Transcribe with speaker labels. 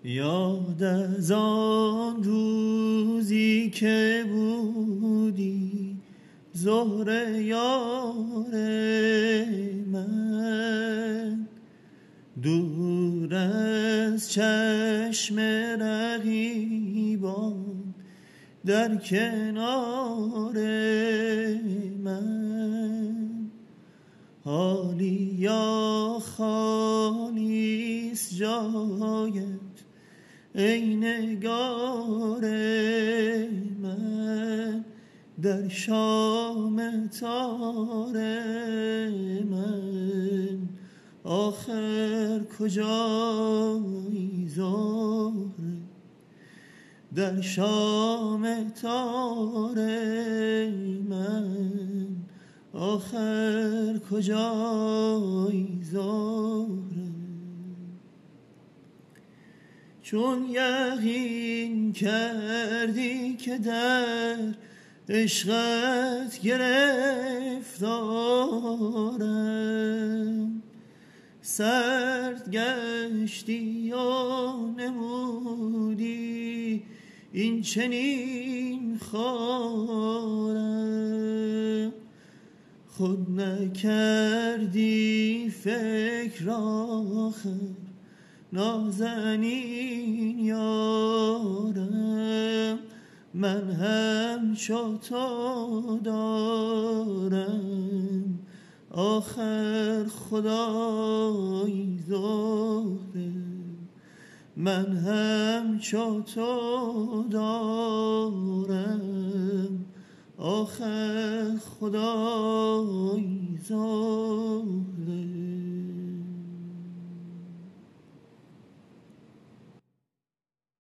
Speaker 1: یاد از آن روزی که بودی زهره یار من، دور از چشم رقیبان در کنار من. حالی یا خالیست جایت ای نگار من، در شام تار من آخر کجایی زهره؟ در شام تار من آخر کجایی زهره؟ چون یقین کردی که در عشقت گرفتارم، سرد گشتی و نمودی این چنین خارم. خود نکردی فکر آخر نازنین یارم، من همچو تو دارم آخر خدایی زهره. من همچو تو دارم آخر خدایی زهره.